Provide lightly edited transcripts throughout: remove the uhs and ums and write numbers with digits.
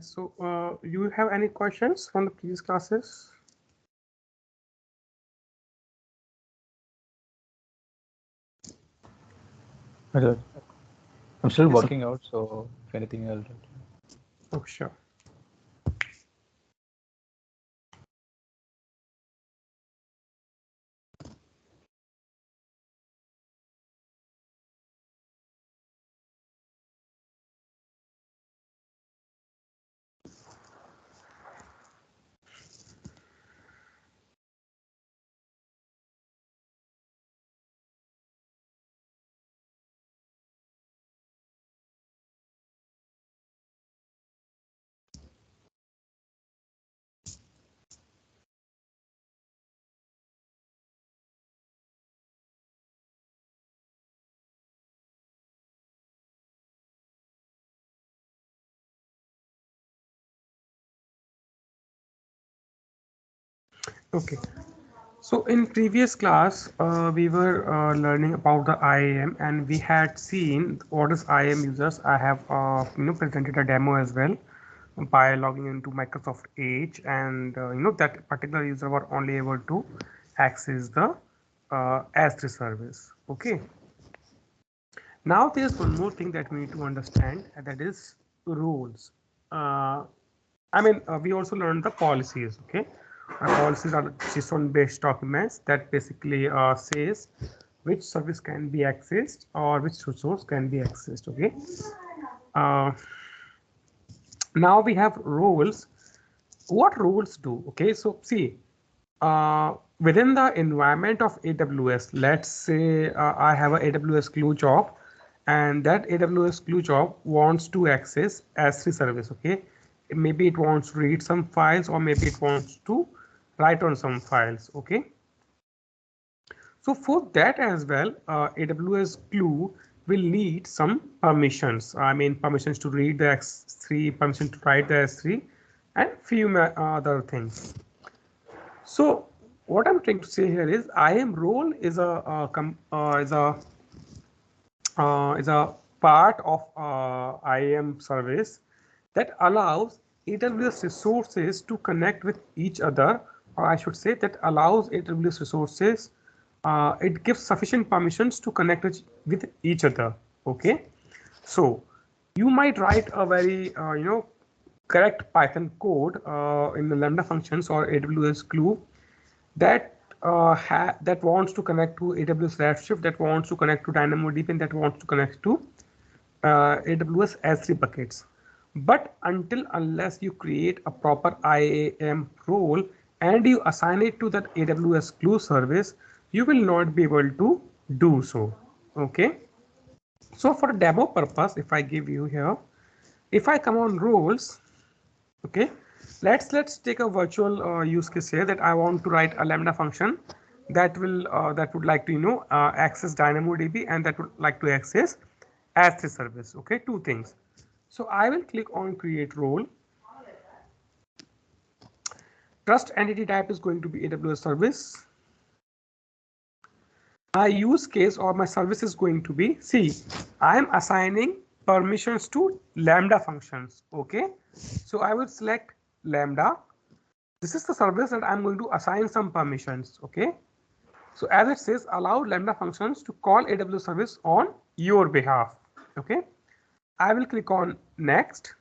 So you have any questions from the previous classes? Okay. I'm still Yes. working out, so if anything, I'll. Oh, sure. Okay. So in previous class, we were learning about the IAM, and we had seen what is IAM users. I have presented a demo as well by logging into Microsoft Edge, and that particular user were only able to access the S3 service. Okay. Now there's one more thing that we need to understand, and that is rules. We also learned the policies. Okay, policies are JSON-based documents that basically says which service can be accessed or which resource can be accessed. Okay. Uh, Now we have rules. What rules do? Okay, so see, within the environment of AWS, let's say I have a AWS glue job, and that AWS glue job wants to access S3 service. Okay, maybe it wants to read some files, or maybe it wants to write on some files. Okay, so for that as well, AWS glue will need some permissions. I mean, permissions to read the S3, permission to write the S3, and few other things. So what I'm trying to say here is IAM role is a part of IAM service that allows AWS resources to connect with each other, or I should say that allows AWS resources. It gives sufficient permissions to connect with each other. Okay, so you might write a very correct Python code in the Lambda functions or AWS glue that that wants to connect to AWS Redshift, that wants to connect to DynamoDB, and that wants to connect to AWS S3 buckets. But unless you create a proper IAM role and you assign it to that AWS glue service, you will not be able to do so. Okay. So for demo purpose, if I give you here, if I come on roles, okay, let's take a virtual use case here that I want to write a Lambda function that would like to access DynamoDB, and that would like to access S3 service. Okay, two things. So I will click on create role. Trust entity type is going to be AWS service. My use case or my service is going to be, see, I am assigning permissions to Lambda functions. Okay, so I will select Lambda. This is the service that I'm going to assign some permissions. Okay, so as it says, allow Lambda functions to call AWS service on your behalf. Okay, I will click on next.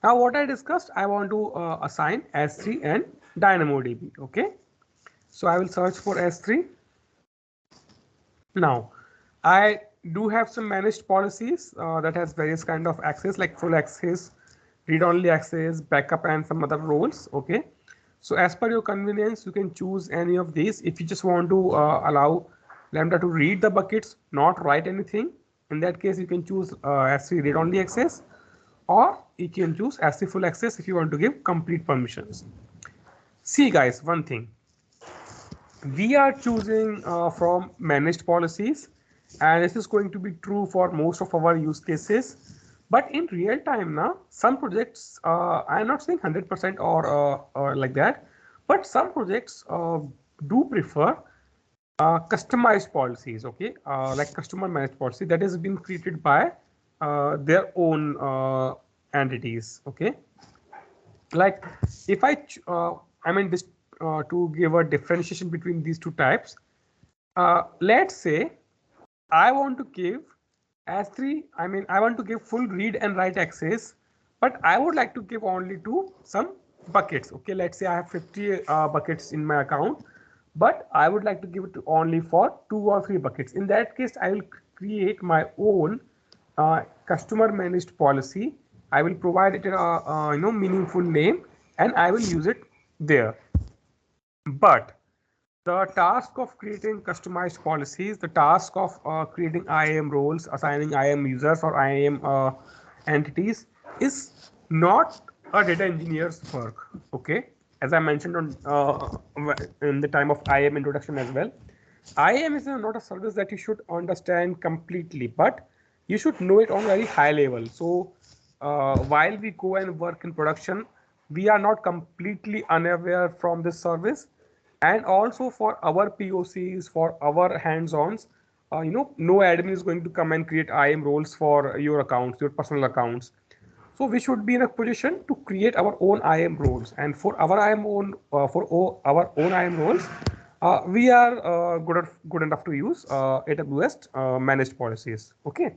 Now what I discussed, I want to assign S3 and DynamoDB. Okay, so I will search for S3. Now I do have some managed policies that has various kind of access, like full access, read-only access, backup, and some other roles. Okay, so as per your convenience, you can choose any of these. If you just want to allow Lambda to read the buckets, not write anything, in that case you can choose S3 read-only access, or you can choose S3 full access if you want to give complete permissions. See guys, one thing, we are choosing from managed policies, and this is going to be true for most of our use cases. But in real time now, some projects, I'm not saying 100% or like that, but some projects do prefer customized policies. Okay, like customer managed policy that has been created by their own entities. Okay, like if I mean this to give a differentiation between these two types. Let's say I want to give S3, I want to give full read and write access, but I would like to give only to some buckets. Okay, let's say I have 50 buckets in my account, but I would like to give it to only for 2 or 3 buckets. In that case, I will create my own customer managed policy. I will provide it a meaningful name, and I will use it there. But the task of creating customized policies, the task of creating IAM roles, assigning IAM users or IAM entities is not a data engineer's work. Okay, as I mentioned on in the time of IAM introduction as well, IAM is not a service that you should understand completely, but you should know it on very high level. So while we go and work in production, we are not completely unaware from this service. And also for our POCs, for our hands-ons, no admin is going to come and create IAM roles for your accounts, your personal accounts. So we should be in a position to create our own IAM roles, and for our our own IAM roles, we are good enough to use AWS managed policies. Okay.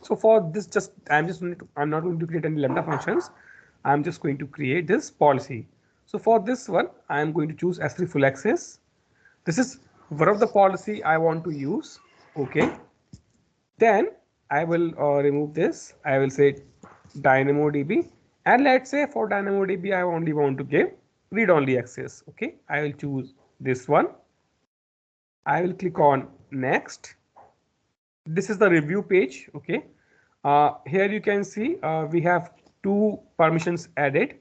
So for this, I'm not going to create any Lambda functions. I'm just going to create this policy. So for this one, I'm going to choose S3 full access. This is one of the policy I want to use. Okay. Then I will remove this. I will say DynamoDB, and let's say for DynamoDB, I only want to give read-only access. Okay. I will choose this one. I will click on next. This is the review page. Okay. Here you can see we have 2 permissions added.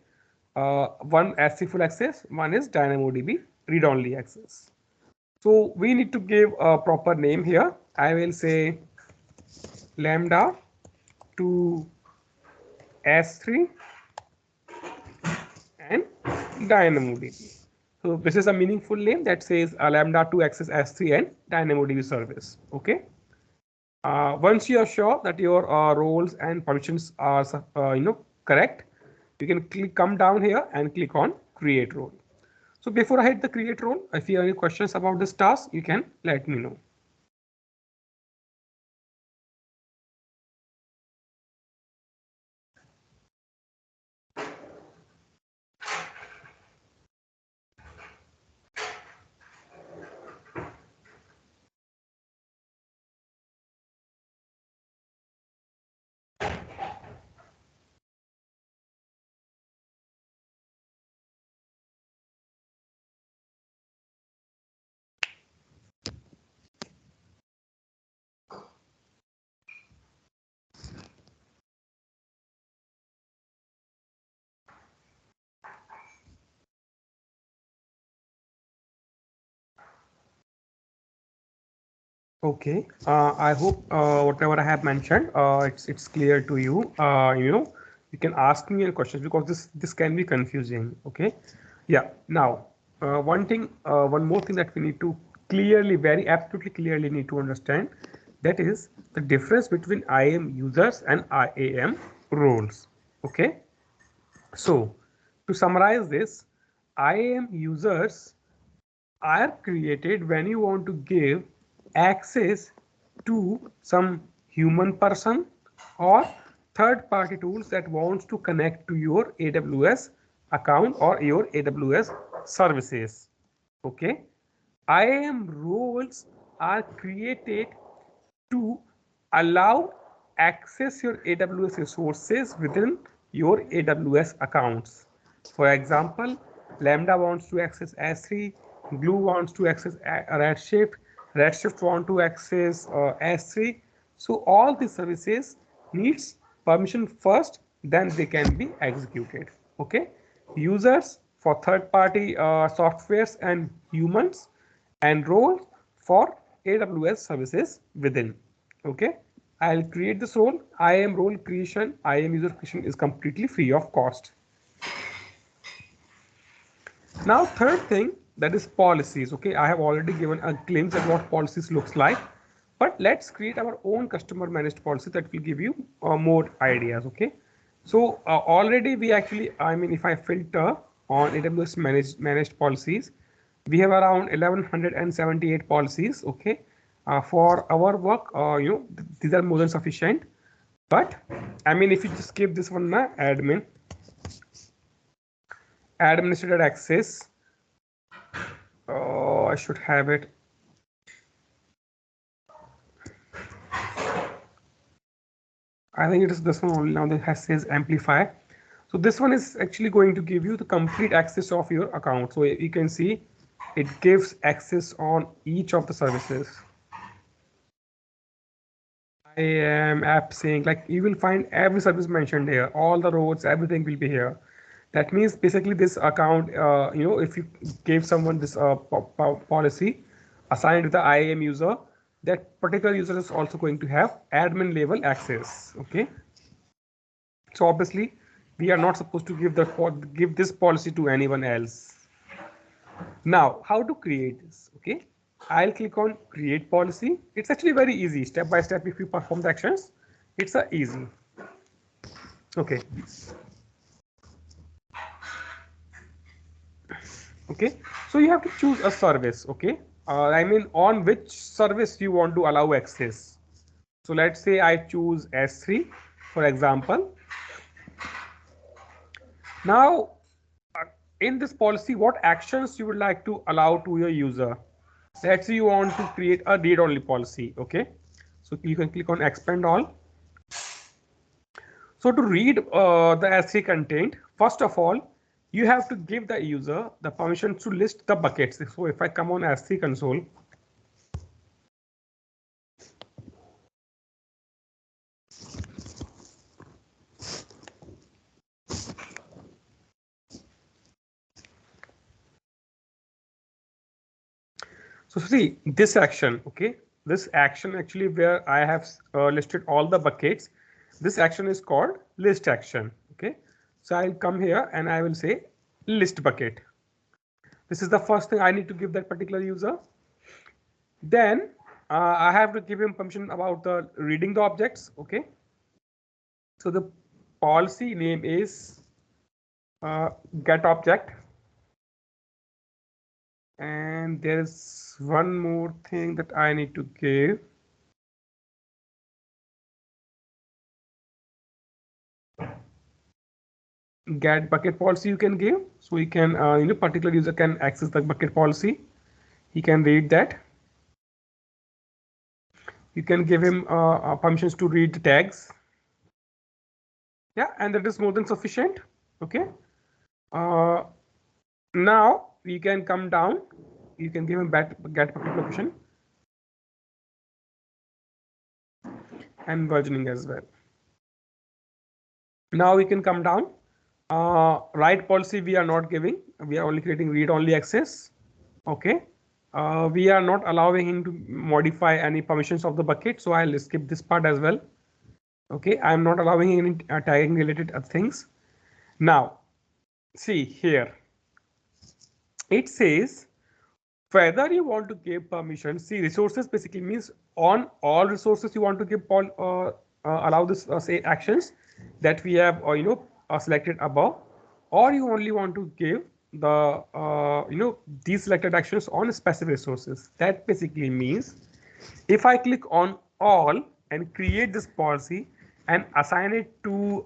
One S3 full access, one is DynamoDB read-only access. So we need to give a proper name here. I will say Lambda to S3 and DynamoDB. So this is a meaningful name that says Lambda to access S3 and DynamoDB service. Okay. Once you are sure that your roles and permissions are correct, you can come down here and click on create role. So before I hit the create role, if you have any questions about this task, you can let me know. Okay, I hope whatever I have mentioned, it's clear to you. You can ask me any questions because this can be confusing. Okay, yeah. Now, one more thing that we need to absolutely clearly need to understand, that is the difference between IAM users and IAM roles. Okay, so to summarize this, IAM users are created when you want to give access to some human person or third party tools that wants to connect to your AWS account or your AWS services. Okay, IAM roles are created to allow access your AWS resources within your AWS accounts. For example, Lambda wants to access S3, Glue wants to access Redshift, Redshift want to access S3. So all these services needs permission first, then they can be executed. Okay, users for third-party softwares and humans, and roles for AWS services within. Okay, I'll create this role. IAM role creation, IAM user creation is completely free of cost. Now, third thing, that is policies. Okay, I have already given a glimpse at what policies looks like. But let's create our own customer managed policy that will give you more ideas. Okay. So already we actually, I mean, if I filter on AWS managed policies, we have around 1178 policies. Okay. For our work, these are more than sufficient. But I mean, if you just give this one admin, administrator access, I should have it. I think it is this one only now that has says amplify. So this one is actually going to give you the complete access of your account. So you can see it gives access on each of the services. I am app sync, like you will find every service mentioned here, all the roads, everything will be here. That means basically this account, if you gave someone this policy assigned to the IAM user, that particular user is also going to have admin level access. Okay. So obviously we are not supposed to give this policy to anyone else. Now, how to create this? Okay, I'll click on create policy. It's actually very easy, step by step. If you perform the actions, it's easy. Okay. Okay, so you have to choose a service. Okay, I mean on which service you want to allow access. So let's say I choose S3, for example. Now, in this policy, what actions you would like to allow to your user? Let's say you want to create a read-only policy. Okay, so you can click on expand all. So to read the S3 content, first of all, you have to give the user the permission to list the buckets. So if I come on S3 console, so see this action. Okay, this action actually where I have listed all the buckets. This action is called list action. Okay, so I'll come here and I will say list bucket. This is the first thing I need to give that particular user. Then I have to give him permission about the reading the objects. Okay, so the policy name is get object, and there is one more thing that I need to give. Get bucket policy you can give, so you can particular user can access the bucket policy. He can read that. You can give him permissions to read the tags. Yeah, and that is more than sufficient. Okay. Now we can come down. You can give him get bucket location and versioning as well. Now we can come down. Write policy we are not giving. We are only creating read only access. Okay. We are not allowing him to modify any permissions of the bucket, so I'll skip this part as well. Okay, I'm not allowing any tagging related things. Now, see here, it says whether you want to give permission. See, resources basically means on all resources you want to give allow this say actions that we have selected above, or you only want to give the these selected actions on specific resources. That basically means if I click on all and create this policy and assign it to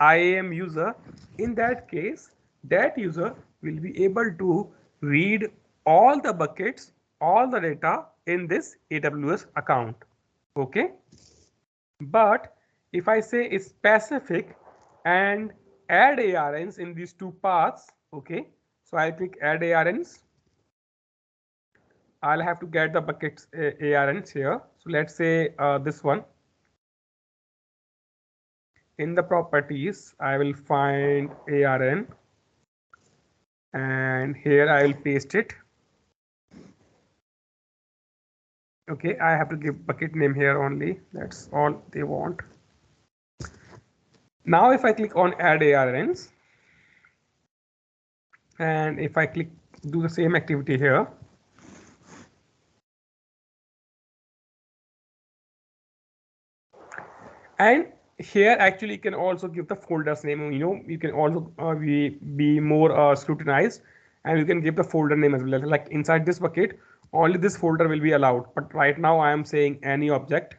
IAM user, in that case that user will be able to read all the buckets, all the data in this AWS account. Okay, but if I say it's specific and add ARNs in these two paths, okay, so I click add ARNs. I'll have to get the buckets ARNs here. So let's say this one. In the properties, I will find ARN and here I will paste it. Okay, I have to give bucket name here only. That's all they want. Now if I click on add ARNs and if I click do the same activity here, And here actually you can also give the folders name. You can also be more scrutinized, and you can give the folder name as well. Like inside this bucket, only this folder will be allowed. But right now I am saying any object.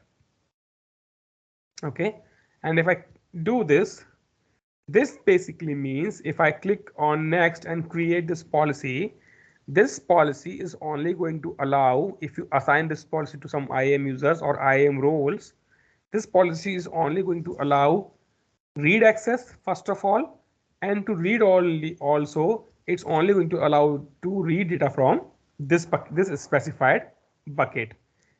Okay, and if I do this, this basically means if I click on next and create this policy is only going to allow, if you assign this policy to some IAM users or IAM roles, this policy is only going to allow read access first of all, and to read only also it's only going to allow to read data from this specified bucket.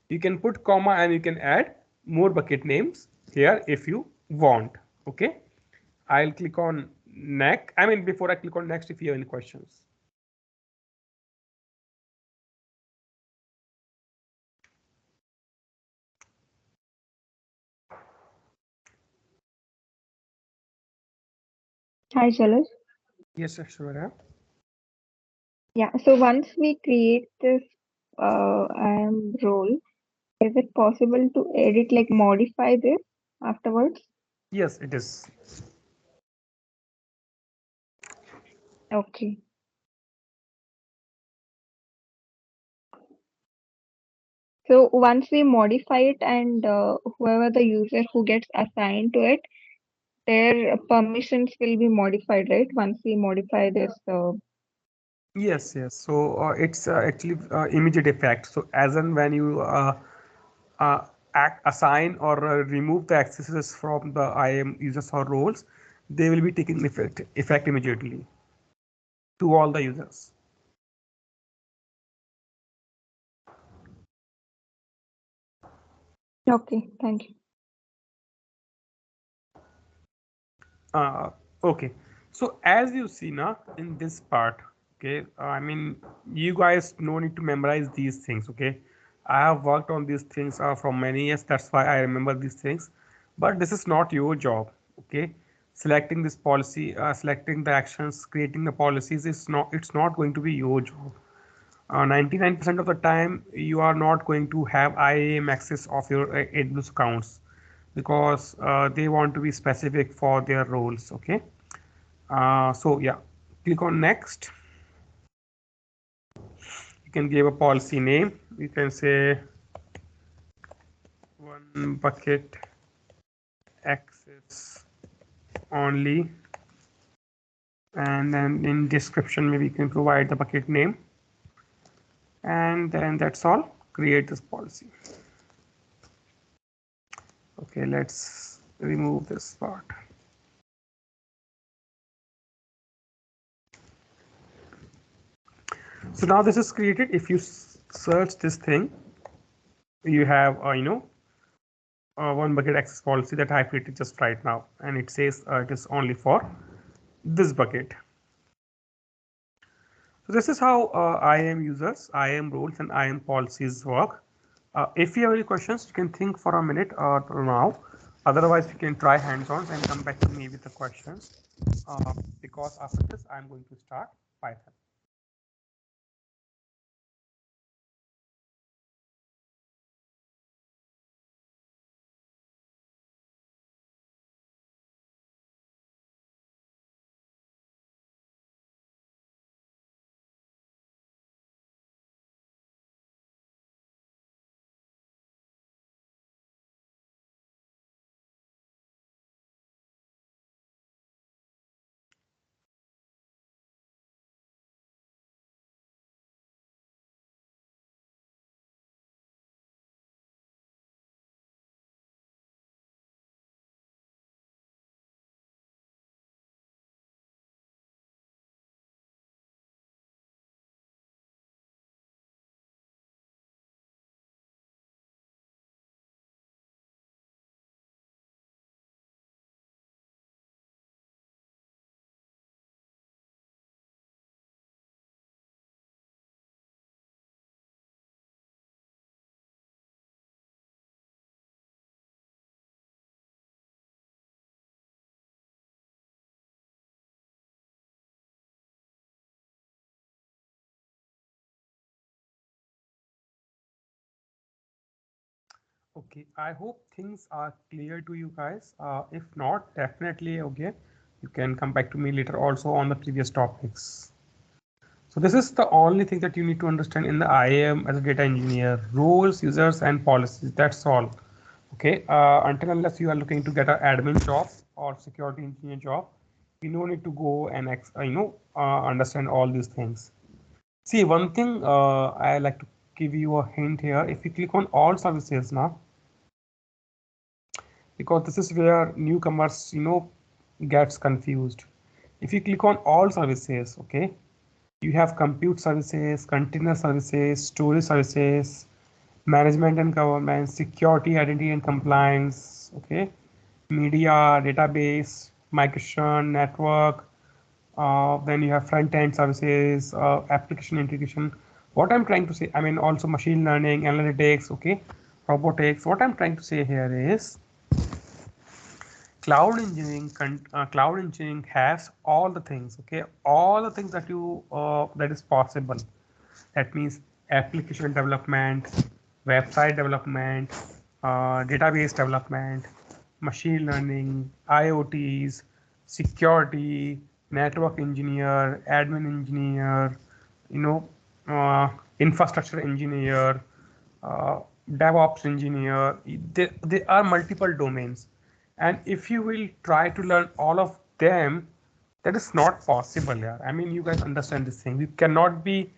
You can put comma and you can add more bucket names here if you want. Okay, I'll click on next. I mean, before I click on next, if you have any questions. Hi, Jalaj. Yes, Ashwarya. Yeah, so once we create this IAM role, is it possible to edit, like modify this afterwards? Yes, it is. Okay. So once we modify it and whoever the user who gets assigned to it, their permissions will be modified, right? Once we modify this. Yes, yes. So it's actually immediate effect. So as and when you uh, assign or remove the accesses from the IAM users or roles, they will be taking effect immediately to all the users. Okay, thank you. Okay, so as you see now in this part, okay, I mean, you guys no need to memorize these things. Okay, I have worked on these things from many years. That's why I remember these things. But this is not your job. Okay, selecting this policy, selecting the actions, creating the policies is not. It's not going to be your job. 99% of the time you are not going to have IAM access of your AWS accounts because they want to be specific for their roles. Okay, so yeah, click on next. You can give a policy name. You can say one bucket access only, and then in description maybe you can provide the bucket name, and then that's all. Create this policy. Okay, let's remove this part. So now this is created. If you search this thing, you have one bucket access policy that I created just right now, and it says it is only for this bucket. So this is how IAM users, IAM roles, and IAM policies work. If you have any questions, you can think for a minute or now. Otherwise, you can try hands-on and come back to me with the questions. Because after this, I'm going to start Python. Okay, I hope things are clear to you guys. If not, definitely okay. You can come back to me later also on the previous topics. So this is the only thing that you need to understand in the IAM as a data engineer: roles, users, and policies. That's all. Okay. Until unless you are looking to get an admin job or security engineer job, you no need to go and understand all these things. See, one thing I like to give you a hint here. If you click on all services now, because this is where newcomers gets confused. If you click on all services, okay, you have compute services, container services, storage services, management and governance, security, identity and compliance, okay, media, database, migration, network, then you have front end services, application integration. What I'm trying to say, I mean, also machine learning, analytics, okay, robotics. What I'm trying to say here is cloud engineering has all the things, okay, all the things that you that is possible. That means application development, website development, database development, machine learning, IoTs, security, network engineer, admin engineer, you know, infrastructure engineer, uh, DevOps engineer. There are multiple domains, and if you will try to learn all of them, that is not possible. Yeah, I mean, you guys understand this thing. You cannot be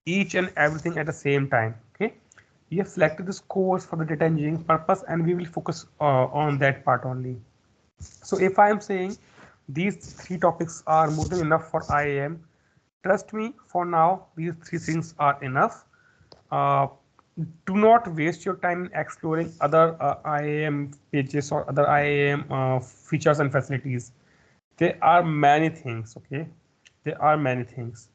each and everything at the same time. Okay, we have selected this course for the data engineering purpose, and we will focus on that part only. So if I am saying these three topics are more than enough for IAM, trust me, for now these three things are enough. Uh, do not waste your time exploring other IAM pages or other IAM features and facilities. There are many things, okay? There are many things.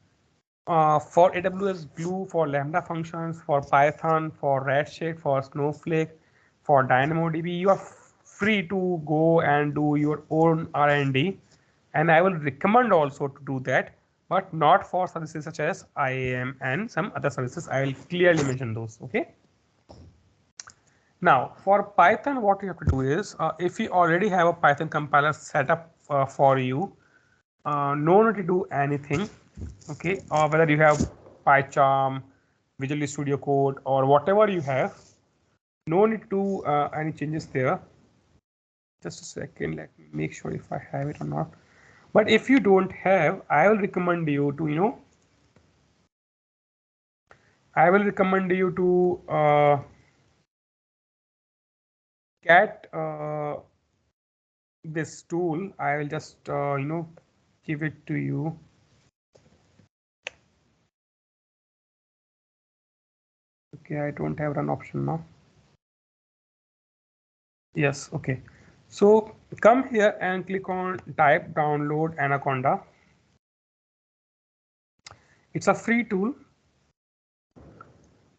For AWS Glue, for Lambda functions, for Python, for Redshift, for Snowflake, for DynamoDB, you are free to go and do your own R&D, and I will recommend also to do that, but not for services such as IAM and some other services. I will clearly mention those. Okay. Now, for Python, what you have to do is, if you already have a Python compiler set up for you, no need to do anything. Okay, or whether you have PyCharm, Visual Studio Code, or whatever you have, no need to do any changes there. Just a second, let me make sure if I have it or not. But if you don't have, I will recommend you to get this tool. I will just give it to you. Okay, I don't have an option now. Yes, okay. So come here and click on type download Anaconda. It's a free tool.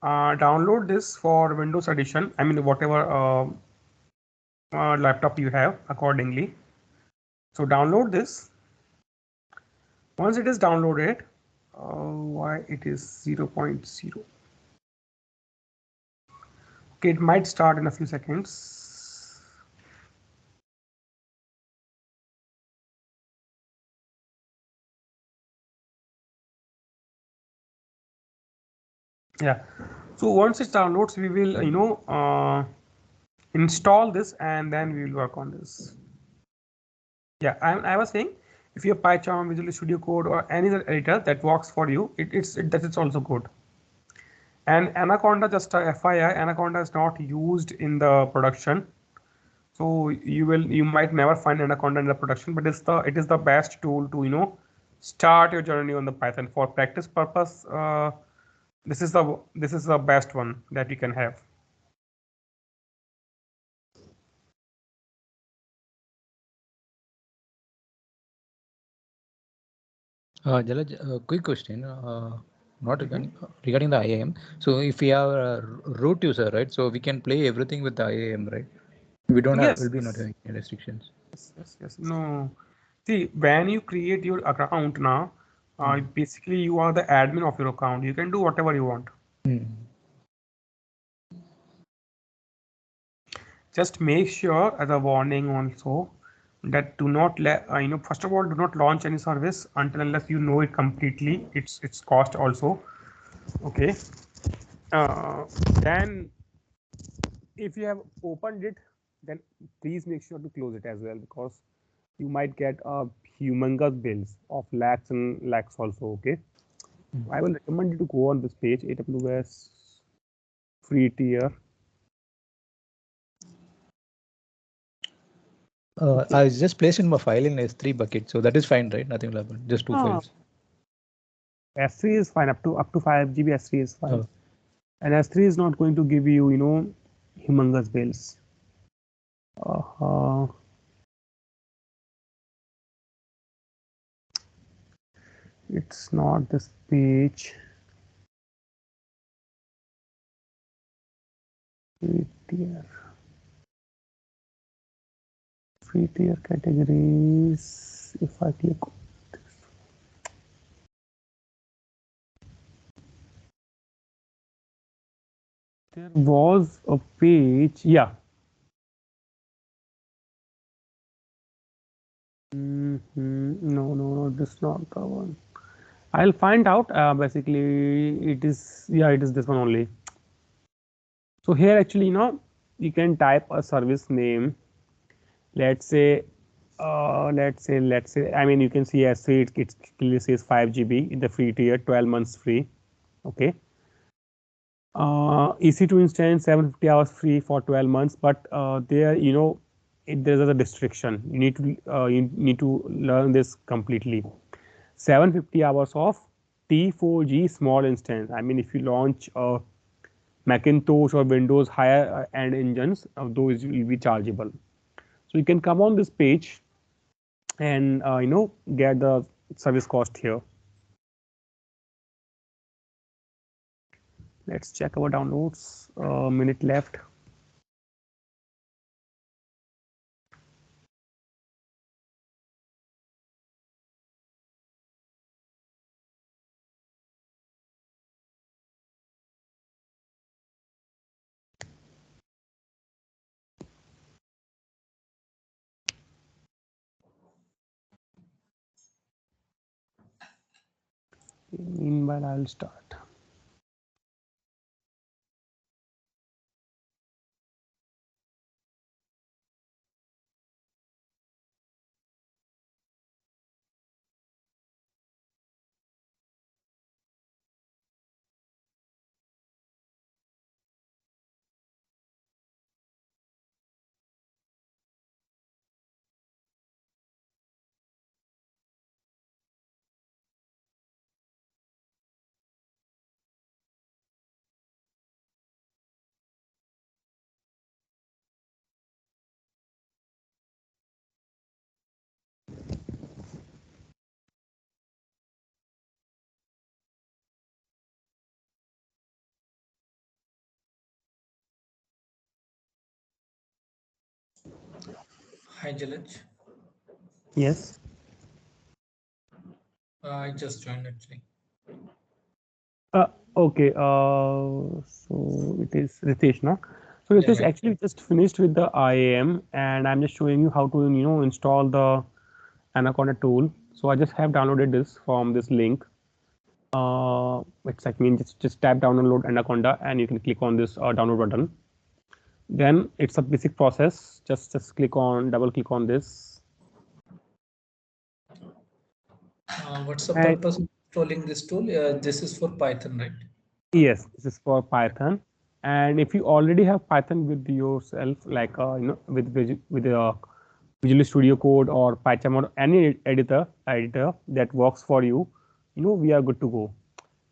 Download this for Windows Edition. I mean, whatever laptop you have accordingly. So download this. Once it is downloaded, why it is 0.0. Okay, it might start in a few seconds. Yeah. So once it downloads, we will install this and then we will work on this. Yeah, I was saying, if you have PyCharm, Visual Studio Code, or any other editor that works for you, that is also good. And Anaconda, just a FYI, Anaconda is not used in the production, so you might never find Anaconda in the production, but it is the best tool to start your journey on the Python for practice purpose. This is the best one that you can have. Jalaj, quick question. Not regarding the IAM. So if we are a root user, right? So we can play everything with the IAM, right? We don't have, will be not having any restrictions. Yes. No. See, when you create your account now, basically you are the admin of your account. You can do whatever you want. just make sure as a warning also that do not let first of all, do not launch any service until unless you know it completely, its cost also. Okay. Then if you have opened it, then please make sure to close it as well, because you might get a humongous bills of lakhs and lakhs also. Okay. I will recommend you to go on this page, AWS free tier. I just placed in my file in S3 bucket, so that is fine, right? Nothing will happen. Just two files. S3 is fine, up to 5 GB. S3 is fine, and S3 is not going to give you humongous bills. It's not this page. Free tier categories. If I click on this, there was a page. Yeah. No, this is not the one. I'll find out. Basically, it is, yeah, it is this one only. So here actually, you can type a service name. Let's say, I mean, you can see S3, it clearly says 5 GB in the free tier, 12 months free. Okay. EC2 instance, 750 hours free for 12 months, but there, there's a restriction. You need to learn this completely. 750 hours of T4G small instance. I mean, if you launch Macintosh or Windows higher end engines, those will be chargeable. So you can come on this page and get the service cost here. Let's check our downloads. A minute left. Meanwhile, I'll start. Hi, Jalaj. Yes. I just joined actually. Okay. So it is Ritesh, no? So Yeah, Ritesh yeah. actually just finished with the IAM, and I'm just showing you how to install the Anaconda tool. So I just have downloaded this from this link. It's like just tap download Anaconda, and you can click on this download button. Then it's a basic process. Just double click on this. What's the And purpose of installing this tool? This is for Python, right? yes, this is for Python. And if you already have Python with yourself, like with Visual Studio Code or PyCharm or any editor that works for you, we are good to go.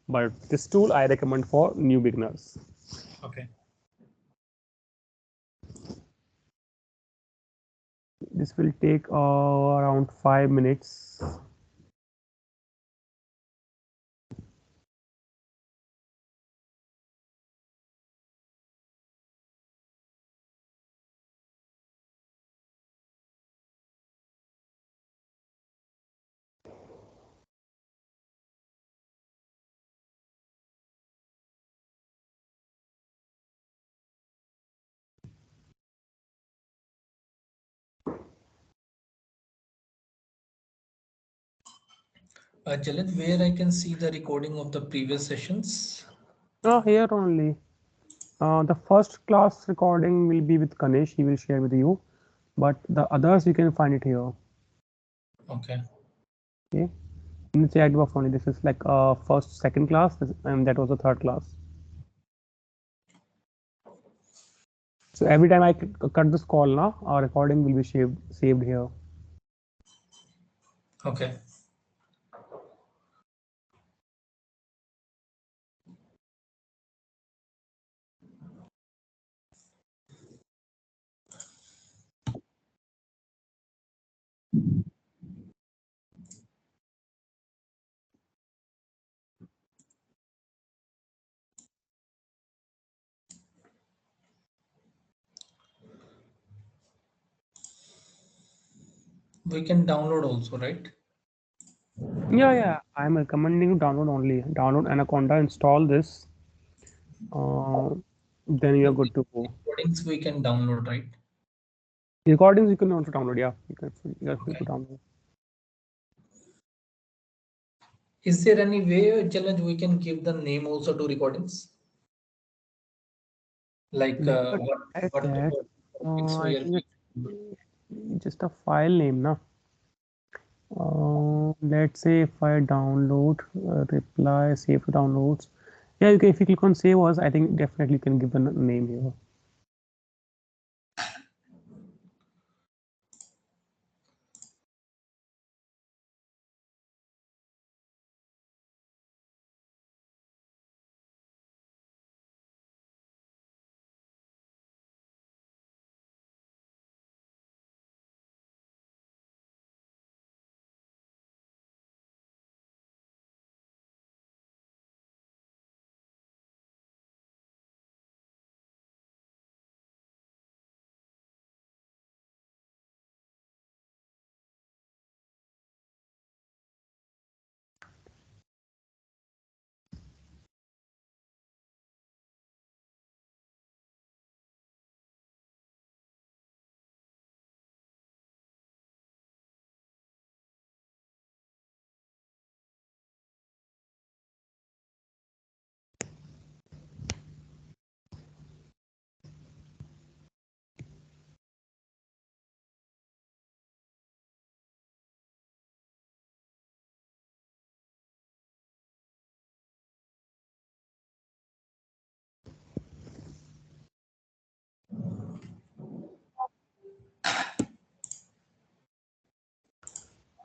But this tool I recommend for new beginners. Okay. This will take around 5 minutes. Jalad, where I can see the recording of the previous sessions? Oh, here only. The first class recording will be with Ganesh. He will share with you, but the others you can find it here. Okay. Okay. In the chat box only. This is like first, second class, and that was the third class. So every time I cut this call now, our recording will be saved here. Okay. We can download also, right? Yeah. I'm recommending you download only. Download Anaconda, install this. Then you're good to go. Recordings we can download, right? Recordings you can also download. Yeah, you're free to Okay. download. Is there any way, Jalad, we can give the name also to recordings? Like Never tried what that. topics I we are think giving? it's just a file name, na. Let's say if I download reply, save to downloads. Yeah, you can, if you click on save as, I think definitely you can give the name here.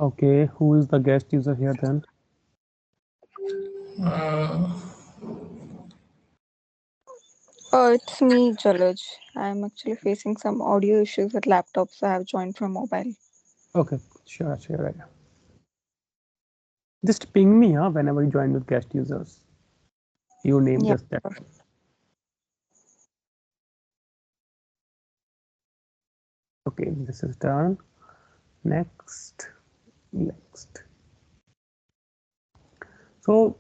Okay, who is the guest user here then? It's me, Jalaj. I'm actually facing some audio issues with laptops, so I have joined from mobile. Okay, sure, right. Just ping me whenever you join with guest users. Your name, Yeah. just that. Okay, this is done. Next. So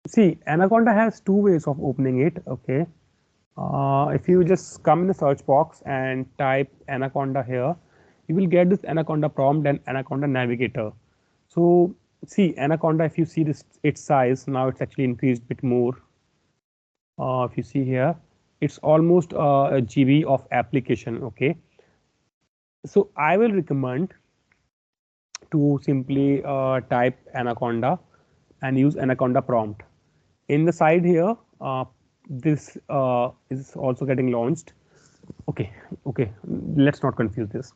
see, Anaconda has two ways of opening it. Okay. If you just come in the search box and type Anaconda here, you will get this Anaconda prompt and Anaconda navigator. So see, Anaconda, if you see this, its size, now it's actually increased a bit more. If you see here, it's almost a GB of application. Okay. So I will recommend to simply type Anaconda and use Anaconda prompt. In the side here, this is also getting launched. Okay, let's not confuse this.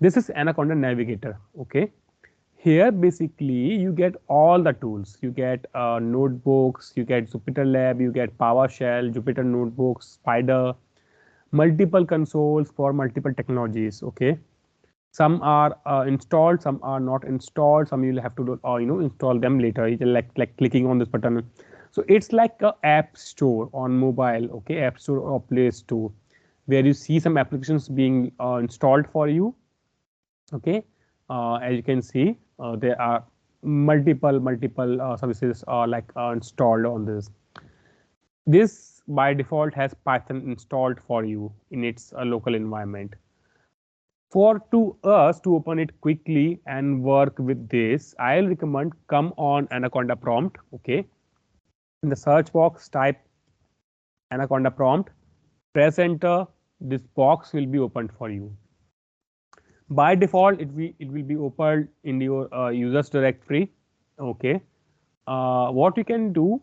This is Anaconda Navigator. Okay, here basically you get all the tools. You get notebooks, you get Jupyter Lab, you get PowerShell, Jupyter Notebooks, Spider, multiple consoles for multiple technologies. Okay, some are installed, some are not installed, some you'll have to do, install them later. You can like clicking on this button. So it's like a app store on mobile. Okay, app store or Play Store, where you see some applications being installed for you. Okay, as you can see, there are multiple services like installed on this. This by default has Python installed for you in its local environment. to us to open it quickly and work with this, I'll recommend come on Anaconda prompt. Okay. In the search box, type Anaconda prompt, press enter. This box will be opened for you. By default, it will be opened in your users directory. Okay. What you can do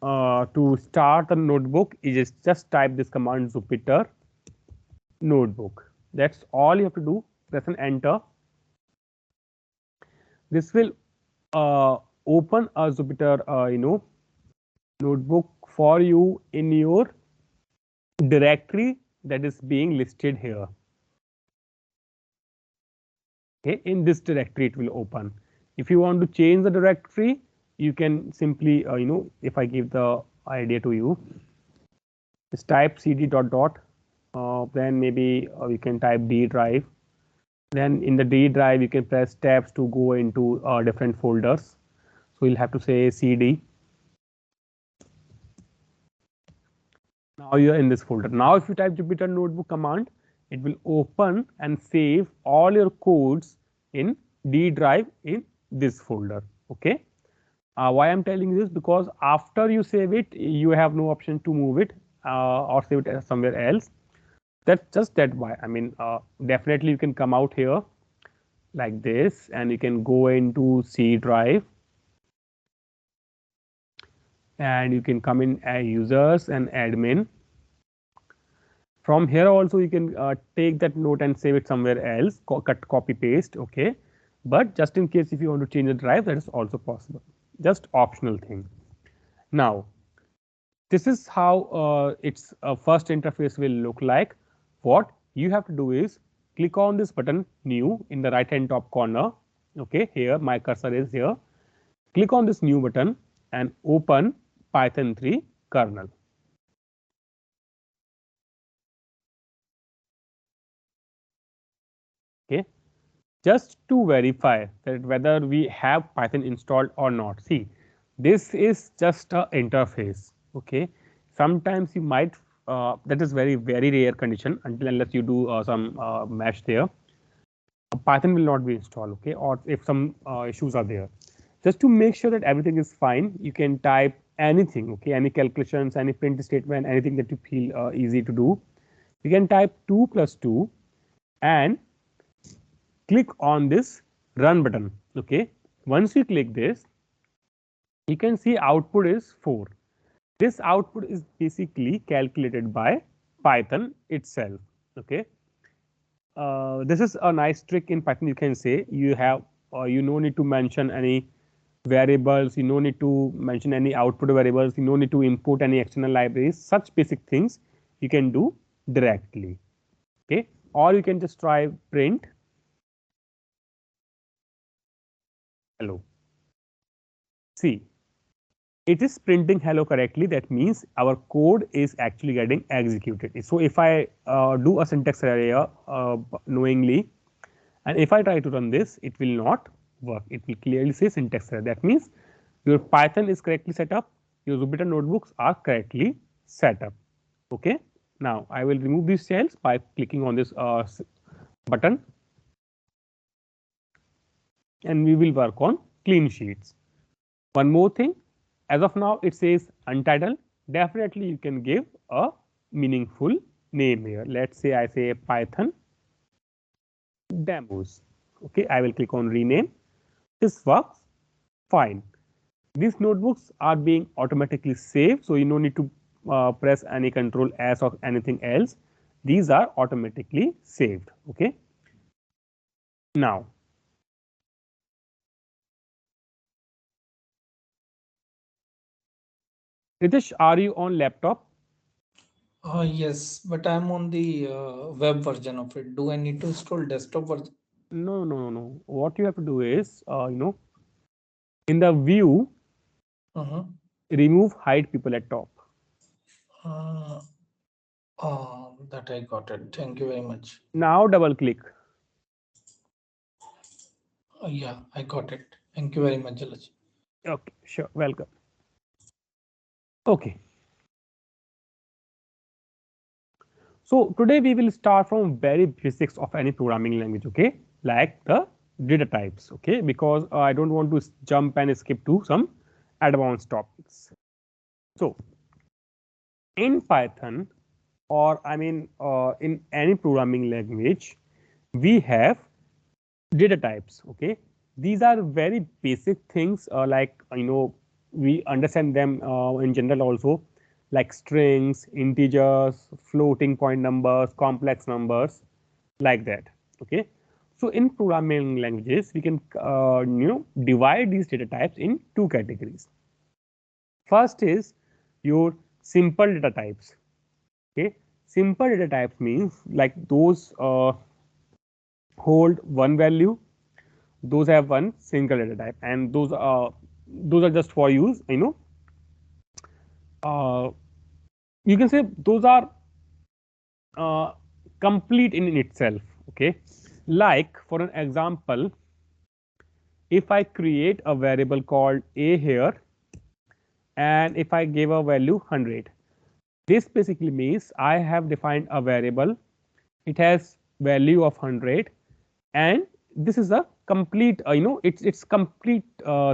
to start the notebook is just type this command Jupyter notebook. That's all you have to do. Press and enter. This will open a Jupyter notebook for you in your directory that is being listed here. Okay, in this directory it will open. If you want to change the directory, you can simply if I give the idea to you, just type cd dot dot, then maybe you can type D drive. Then in the D drive you can press tabs to go into different folders. So you'll have to say cd. Now you are in this folder. Now if you type Jupyter Notebook command, it will open and save all your codes in D drive in this folder. Okay. Why I'm telling this? Because after you save it, you have no option to move it or save it somewhere else. That's just that why. I mean, definitely you can come out here like this and you can go into C drive and you can come in as users and admin. From here also you can take that note and save it somewhere else, cut, copy, paste. Okay. But just in case if you want to change the drive, that is also possible. Just optional thing. Now, this is how its first interface will look like. What you have to do is click on this button new in the right hand top corner. Okay, here my cursor is here. Click on this new button and open Python 3 kernel. Okay, just to verify that whether we have Python installed or not. See, this is just an interface. Okay, sometimes you might that is very rare condition until unless you do some mesh there. Python will not be installed. Okay, or if some issues are there, just to make sure that everything is fine, you can type anything. Okay, any calculations, any print statement, anything that you feel easy to do. You can type 2 plus 2 and click on this run button. Okay, once you click this, you can see output is 4. This output is basically calculated by Python itself. Okay, this is a nice trick in Python. You can say you have you no need to mention any variables, you no need to mention any output variables, you no need to import any external libraries. Such basic things you can do directly. Okay, or you can just try print hello. See, it is printing hello correctly. That means our code is actually getting executed. So if I do a syntax error knowingly, and if I try to run this, it will not work. It will clearly say syntax error. That means your Python is correctly set up. Your Jupyter notebooks are correctly set up. Okay. Now I will remove these cells by clicking on this button, and we will work on clean sheets. One more thing, as of now it says untitled. Definitely you can give a meaningful name here. Let's say I say Python demos. Okay, I will click on rename. This works fine. These notebooks are being automatically saved, so you no need to press any Control S or anything else. These are automatically saved. Okay. Now, Ritesh, are you on laptop? Yes, but I'm on the web version of it. Do I need to install desktop version? No. What you have to do is, in the view, remove hide people at top. That I got it. Thank you very much. Now double click. Yeah, I got it. Thank you very much, Jalaj. Okay, sure, welcome. Okay. So today we will start from very basics of any programming language, okay, like the data types, okay, because I don't want to jump and skip to some advanced topics. So in Python, or I mean in any programming language, we have data types, okay. These are very basic things, like we understand them in general also, like strings, integers, floating point numbers, complex numbers, like that, okay. So in programming languages, we can divide these data types in two categories. First is your simple data types, okay. Simple data types means like those hold one value, those have one single data type, and those are just for use, you can say those are complete in itself, okay. Like for an example, if I create a variable called a here, and if I give a value 100, this basically means I have defined a variable, it has value of 100, and this is a complete it's complete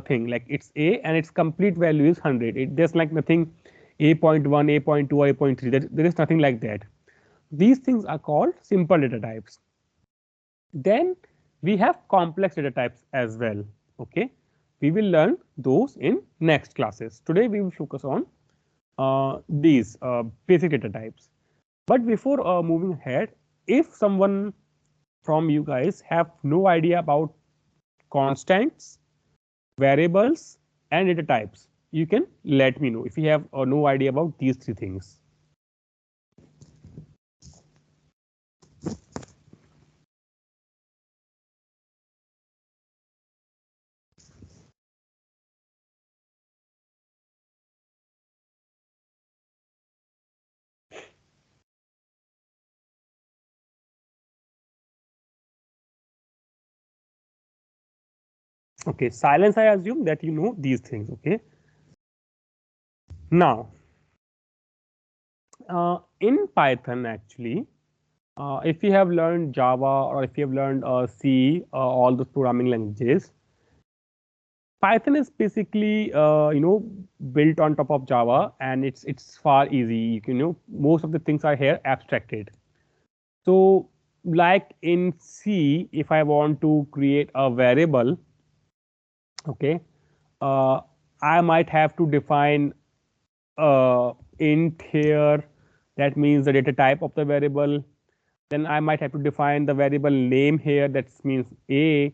thing, like it's a and its complete value is 100. There's like nothing a.1, a.2, or a.3, there is nothing like that. These things are called simple data types. Then we have complex data types as well, okay. We will learn those in next classes. Today we will focus on these basic data types. But before moving ahead, if someone from you guys have no idea about constants, variables, and data types, you can let me know if you have no idea about these three things. Okay, silence, I assume that you know these things, okay. Now, in Python, actually, if you have learned Java or if you have learned C, all those programming languages, Python is basically built on top of Java, and it's far easy. Most of the things are here abstracted. So like in C, if I want to create a variable, okay, I might have to define int here, that means the data type of the variable. Then I might have to define the variable name here, that means a.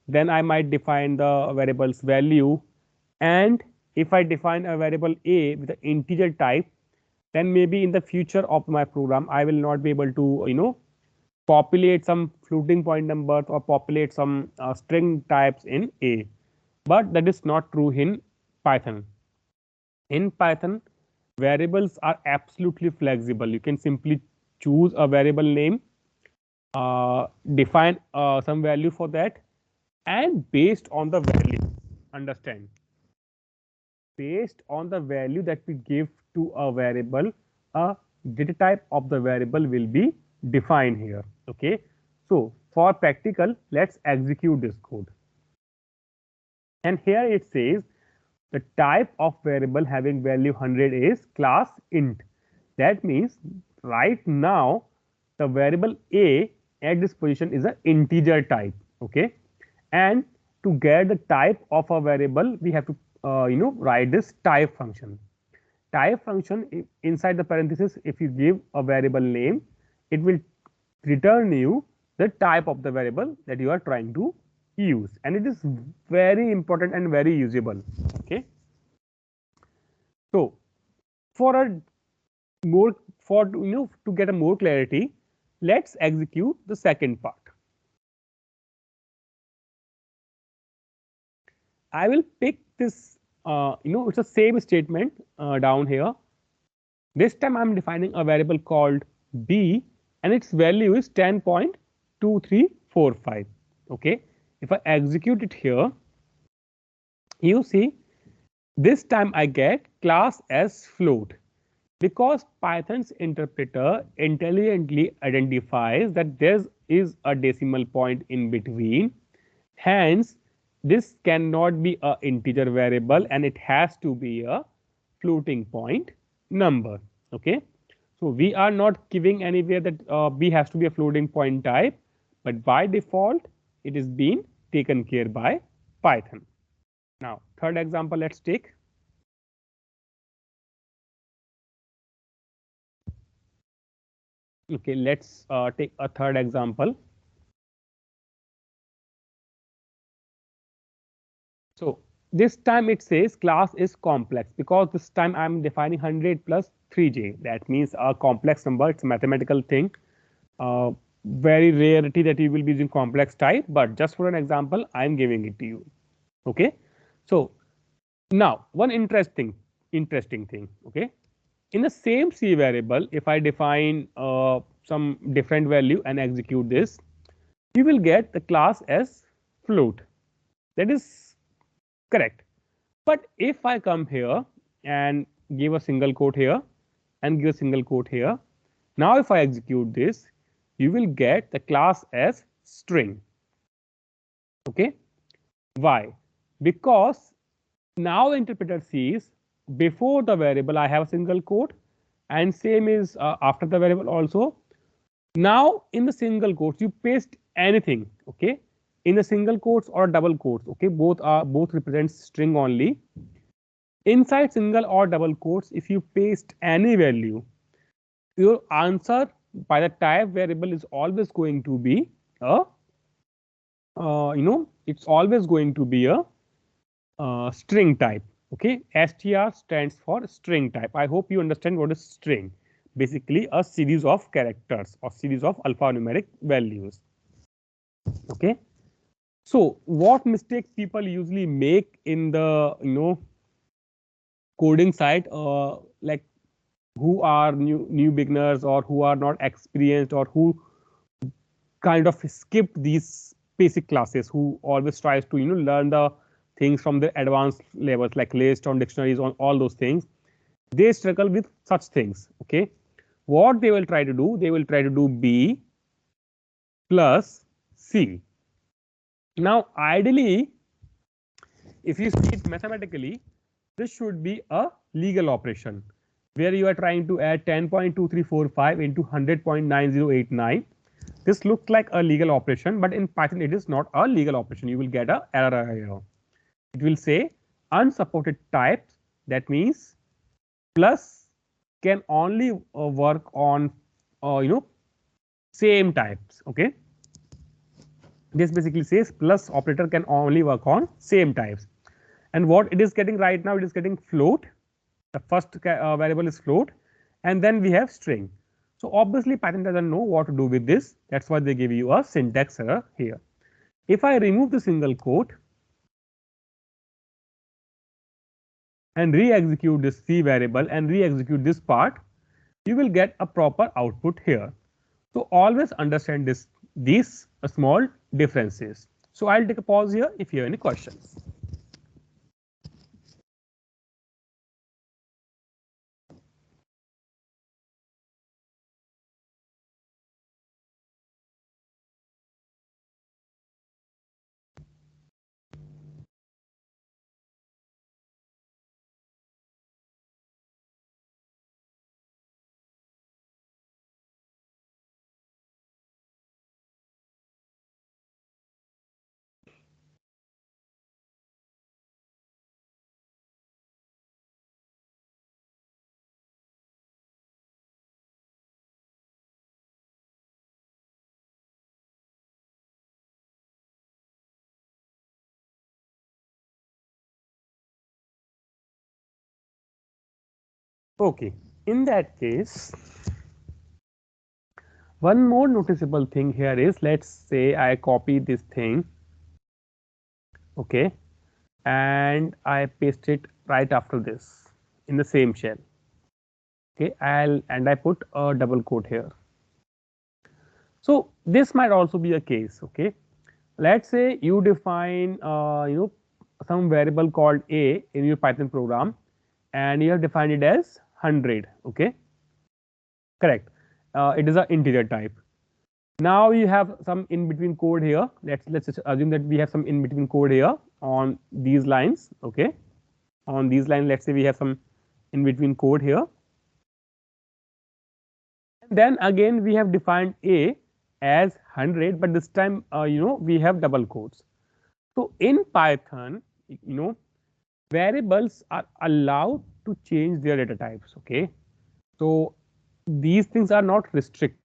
Then I might define the variable's value, and if I define a variable a with an integer type, then maybe in the future of my program I will not be able to populate some floating point numbers or populate some string types in a. But that is not true in Python. In Python, variables are absolutely flexible. You can simply choose a variable name, define some value for that, and based on the value, understand, based on the value that we give to a variable, a data type of the variable will be defined here, okay. So for practical, let's execute this code. And here it says the type of variable having value 100 is class int. That means right now the variable a at this position is an integer type, okay. And to get the type of a variable, we have to write this type function. Type function, inside the parenthesis, if you give a variable name, it will return you the type of the variable that you are trying to use, and it is very important and very usable, okay. So for a more, for to get a more clarity, let's execute the second part. I will pick this, it's the same statement down here. This time I'm defining a variable called b, and its value is 10.2345, okay. If I execute it here, you see this time I get class as float. Because Python's interpreter intelligently identifies that there is a decimal point in between. Hence, this cannot be an integer variable and it has to be a floating point number. Okay. So we are not giving anywhere that B has to be a floating point type, but by default, it is being taken care by Python. Now, third example, let's take. Okay, let's take a third example. So this time it says class is complex because this time I'm defining 100 plus 3j. That means a complex number. It's a mathematical thing. Very rarity that you will be using complex type, but just for an example, I'm giving it to you. Okay. So now one interesting thing. Okay. In the same C variable, if I define some different value and execute this, you will get the class as float. That is correct. But if I come here and give a single quote here and give a single quote here, now if I execute this, you will get the class as string. Okay. Why? Because now the interpreter sees before the variable I have a single quote and same is after the variable also. Now in the single quotes you paste anything. Okay. In the single quotes or double quotes. Okay. Both represents string only. Inside single or double quotes, if you paste any value, your answer by the type variable is always going to be a it's always going to be a string type. Okay, str stands for string type. I hope you understand what is string. Basically a series of characters or series of alphanumeric values. Okay, so what mistakes people usually make in the coding side, like who are new beginners or who are not experienced or who kind of skip these basic classes, who always tries to learn the things from the advanced levels like list on dictionaries on all those things, they struggle with such things. Okay, what they will try to do, they will try to do B plus C. Now ideally, if you see it mathematically, this should be a legal operation where you are trying to add 10.2345 into 100.9089. This looks like a legal operation, but in Python it is not a legal operation. You will get an error here. It will say unsupported types. That means plus can only work on same types. Okay, this basically says plus operator can only work on same types. And what it is getting right now, it is getting float. The first variable is float, and then we have string. So obviously Python doesn't know what to do with this. That's why they give you a syntax error here. If I remove the single quote and re-execute this C variable and re-execute this part, you will get a proper output here. So always understand these small differences. So I'll take a pause here if you have any questions. Okay, in that case, one more noticeable thing here is, let's say I copy this thing, okay, and I paste it right after this in the same shell. Okay, and I put a double quote here. So this might also be a case. Okay, let's say you define some variable called a in your Python program, and you have defined it as 100. Okay, correct. It is an integer type. Now you have some in between code here. Let's just assume that we have some in between code here on these lines. Okay, on these lines, let's say we have some in between code here. And then again we have defined a as 100, but this time we have double quotes. So in Python, variables are allowed to change their data types. Okay, so these things are not restricted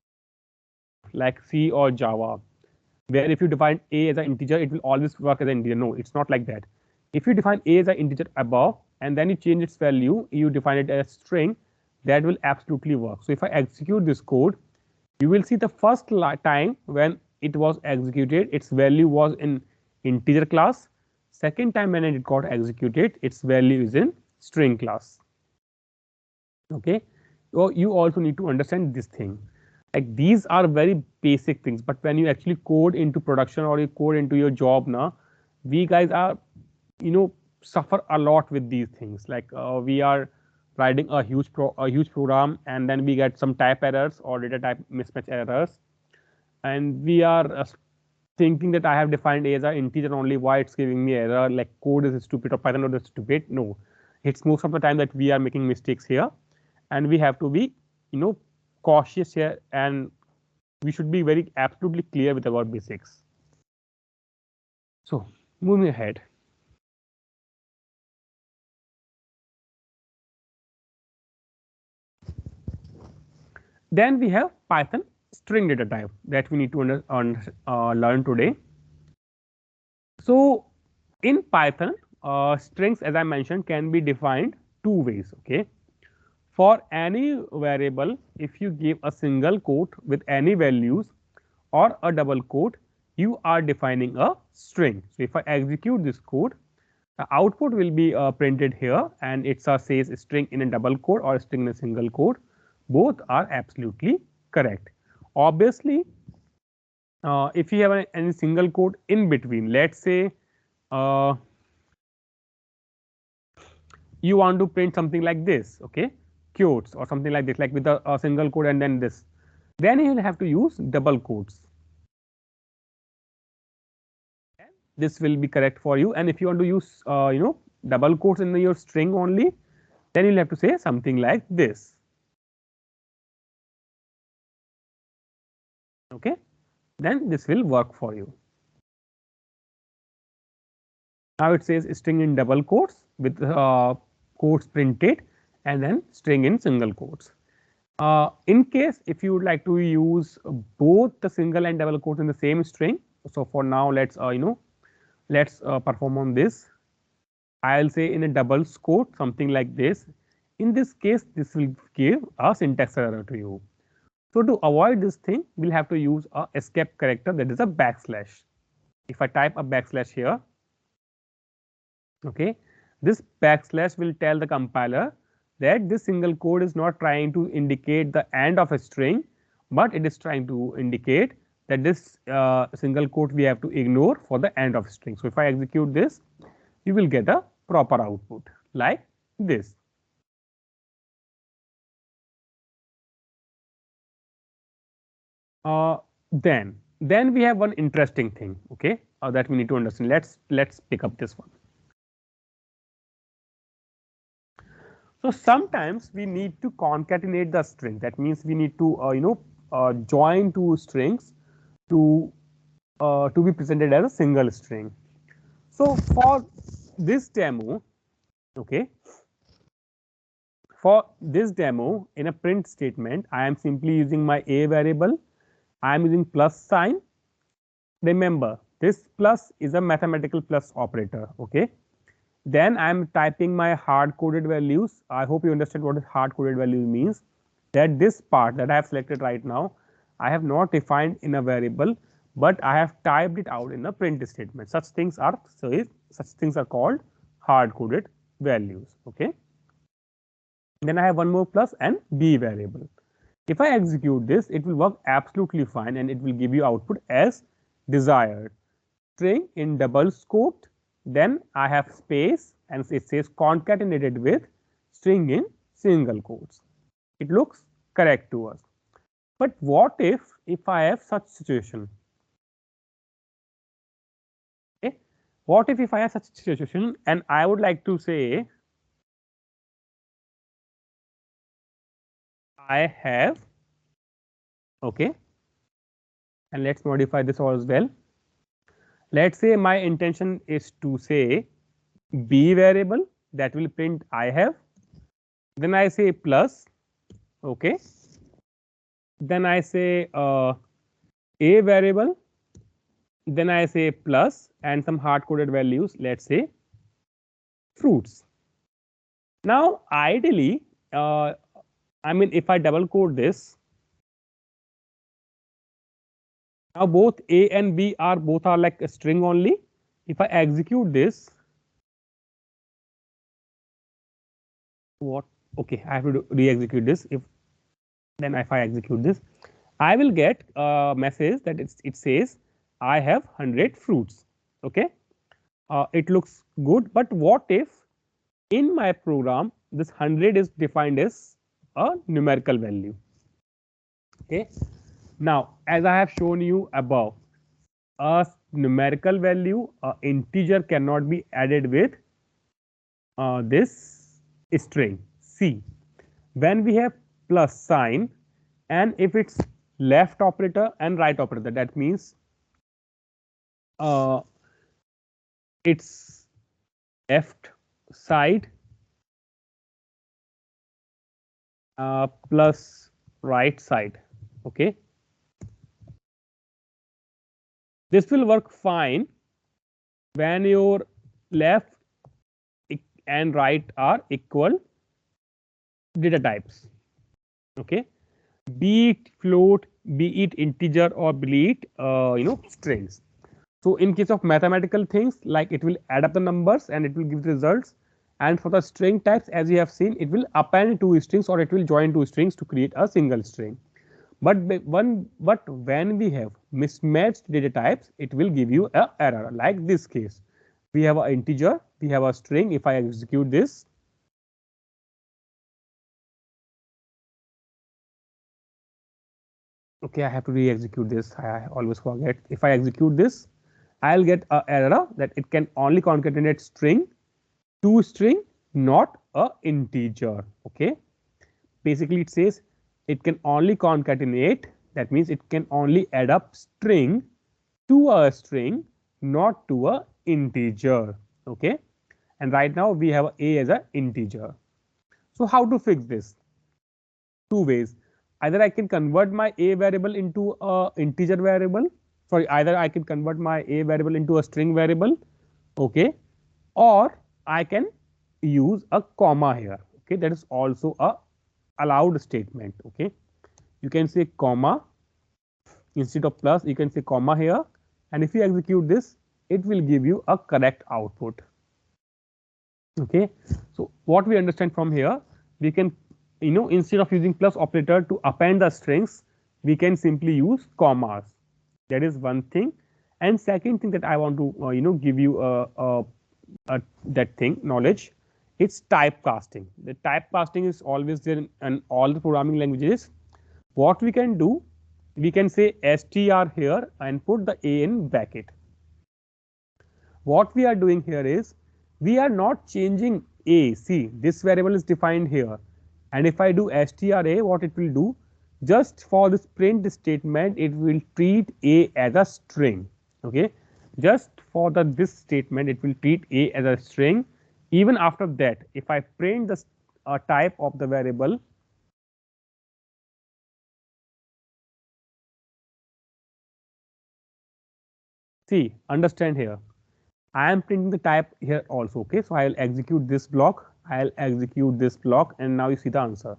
like C or Java, where if you define a as an integer, it will always work as an integer. No, it's not like that. If you define a as an integer above and then you change its value, you define it as string, that will absolutely work. So if I execute this code, you will see the first time when it was executed, its value was in integer class. Second time when it got executed, its value is in string class. Okay, so you also need to understand this thing. Like these are very basic things, but when you actually code into production or you code into your job now, we guys are, suffer a lot with these things. Like we are writing a huge program, and then we get some type errors or data type mismatch errors, and we are thinking that I have defined a as an integer only. Why it's giving me error? Like code is stupid or Python is stupid? No, it's most of the time that we are making mistakes here, and we have to be, cautious here, and we should be very absolutely clear with our basics. So moving ahead. Then we have Python string data type that we need to learn today. So in Python, strings, as I mentioned, can be defined two ways. Okay, for any variable, if you give a single quote with any values or a double quote, you are defining a string. So if I execute this code, the output will be printed here, and it says string in a double quote or string in a single quote. Both are absolutely correct. Obviously, if you have any single quote in between, let's say you want to print something like this, okay, quotes or something like this, like with a single quote and then this, then you will have to use double quotes. This will be correct for you. And if you want to use double quotes in your string only, then you'll have to say something like this. Okay, then this will work for you. Now it says string in double quotes with quotes printed, and then string in single quotes. In case if you would like to use both the single and double quotes in the same string, so for now let's perform on this. I'll say in a double quote something like this. In this case, this will give a syntax error to you. So to avoid this thing, we'll have to use a escape character, that is a backslash. If I type a backslash here, okay, this backslash will tell the compiler that this single quote is not trying to indicate the end of a string, but it is trying to indicate that this single quote we have to ignore for the end of string. So if I execute this, you will get a proper output like this. Then we have one interesting thing, okay, that we need to understand. Let's pick up this one. So sometimes we need to concatenate the string. That means we need to join two strings to be presented as a single string. So for this demo, okay, for this demo in a print statement, I am simply using my a variable. I am using plus sign. Remember, this plus is a mathematical plus operator. Okay. Then I am typing my hard-coded values. I hope you understand what hard-coded value means. That this part that I have selected right now, I have not defined in a variable, but I have typed it out in a print statement. Such things are called hard-coded values. Okay. Then I have one more plus and b variable. If I execute this, it will work absolutely fine, and it will give you output as desired. String in double scoped. Then I have space, and it says concatenated with string in single quotes. It looks correct to us. But what if I have such situation? Okay. What if I have such situation and I would like to say I have, okay, and let's modify this as well. Let's say my intention is to say B variable that will print I have, then I say plus, okay, then I say A variable, then I say plus and some hard coded values, let's say fruits. Now ideally, I mean if I double code this, now both A and B are both are like a string only. If I execute this, what, okay, I have to re-execute this. If I execute this, I will get a message that it says I have 100 fruits. Okay, it looks good, but what if in my program this 100 is defined as a numerical value? Okay, now as I have shown you above, a numerical value, integer cannot be added with this string C. When we have plus sign, and if it's left operator and right operator, that means it's left side plus right side. Okay, this will work fine when your left and right are equal data types. Okay, be it float, be it integer, or be it strings. So in case of mathematical things, like it will add up the numbers and it will give the results. And for the string types, as you have seen, it will append two strings or it will join two strings to create a single string. But when we have mismatched data types, it will give you an error. Like this case, we have an integer, we have a string. If I execute this, okay, I have to re-execute this. I always forget. If I execute this, I'll get an error that it can only concatenate string to string, not a integer. Okay, basically it says it can only concatenate, that means it can only add up string to a string, not to a integer. Okay, and right now we have a as an integer. So how to fix this? Two ways. Either I can convert my a variable into a integer variable, sorry, either I can convert my a variable into a string variable, okay, or I can use a comma here. Okay, that is also a allowed statement. Okay, you can say comma instead of plus, you can say comma here, and if you execute this, it will give you a correct output. Okay, so what we understand from here, we can, instead of using plus operator to append the strings, we can simply use commas. That is one thing. And second thing that I want to give you that thing knowledge, it's typecasting. The typecasting is always there in all the programming languages. What we can do, we can say str here and put the a in bracket. What we are doing here is we are not changing a. See, this variable is defined here, and if I do stra, what it will do, just for this print statement, it will treat a as a string. Okay, just for this statement, it will treat a as a string. Even after that, if I print the type of the variable, see, understand here, I am printing the type here also. Okay, so I will execute this block, I will execute this block, and now you see the answer.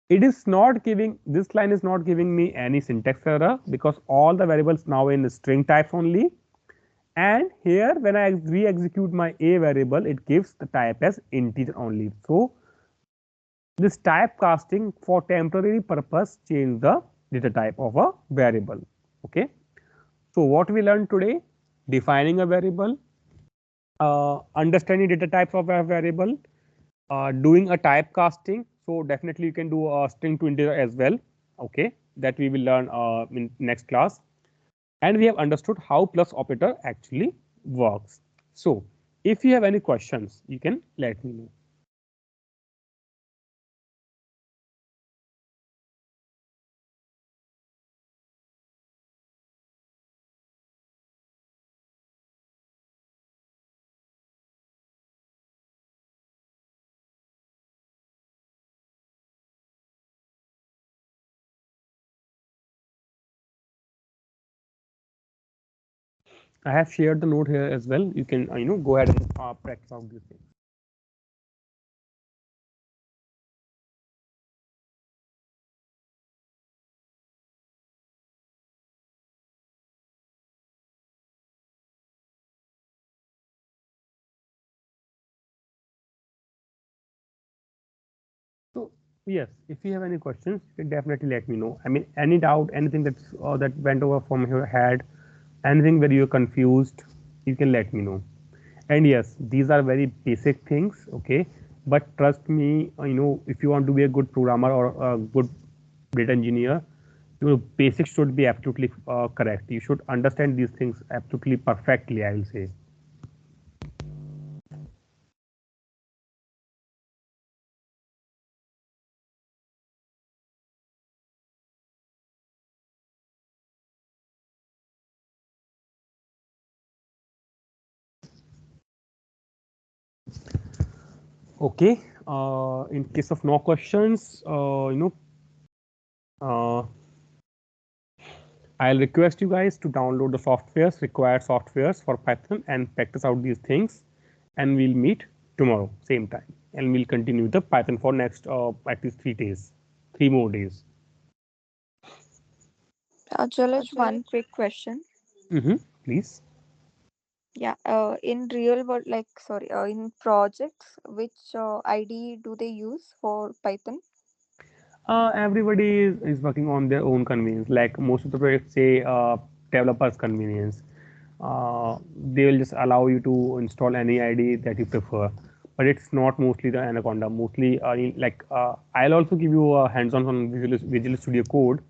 It is not giving, this line is not giving me any syntax error because all the variables now in the string types only. And here when I re-execute my a variable, it gives the type as integer only. So this typecasting for temporary purpose change the data type of a variable. Okay, so what we learned today, defining a variable, understanding data types of a variable, doing a typecasting So definitely you can do a string to integer as well. Okay, that we will learn in next class. And we have understood how plus operator actually works. So if you have any questions, you can let me know. I have shared the note here as well. You can go ahead and practice out these things. So yes, if you have any questions, you can definitely let me know. I mean, any doubt, anything that went over from your head, anything where you're confused, you can let me know. And yes, these are very basic things, okay? But trust me, if you want to be a good programmer or a good data engineer, your basics should be absolutely correct. You should understand these things absolutely perfectly, I will say. Okay. In case of no questions, uh, I'll request you guys to download the required softwares for Python and practice out these things. And we'll meet tomorrow, same time. And we'll continue the Python for next at least 3 days, 3 more days. Jalaj, one quick question. Please. Yeah, in real world, in projects, which IDE do they use for Python? Everybody is working on their own convenience. Like most of the projects say developers convenience. They will just allow you to install any IDE that you prefer. But it's not mostly the Anaconda. Mostly, I'll also give you a hands-on on Visual Studio Code.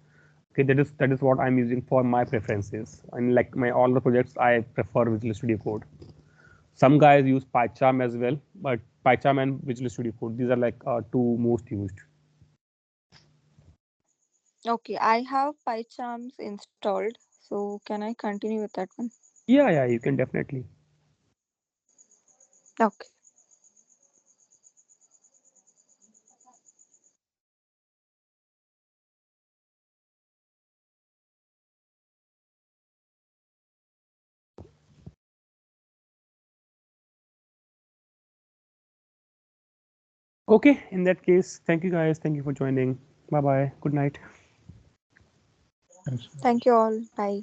Okay, that is what I'm using for my preferences. And like my all the projects, I prefer Visual Studio Code. Some guys use PyCharm as well, but PyCharm and Visual Studio Code, these are like two most used. Okay, I have PyCharms installed, so can I continue with that one? Yeah, you can definitely. Okay. Okay, in that case, thank you guys. Thank you for joining. Bye bye. Good night. Thanks. Thank you all. Bye.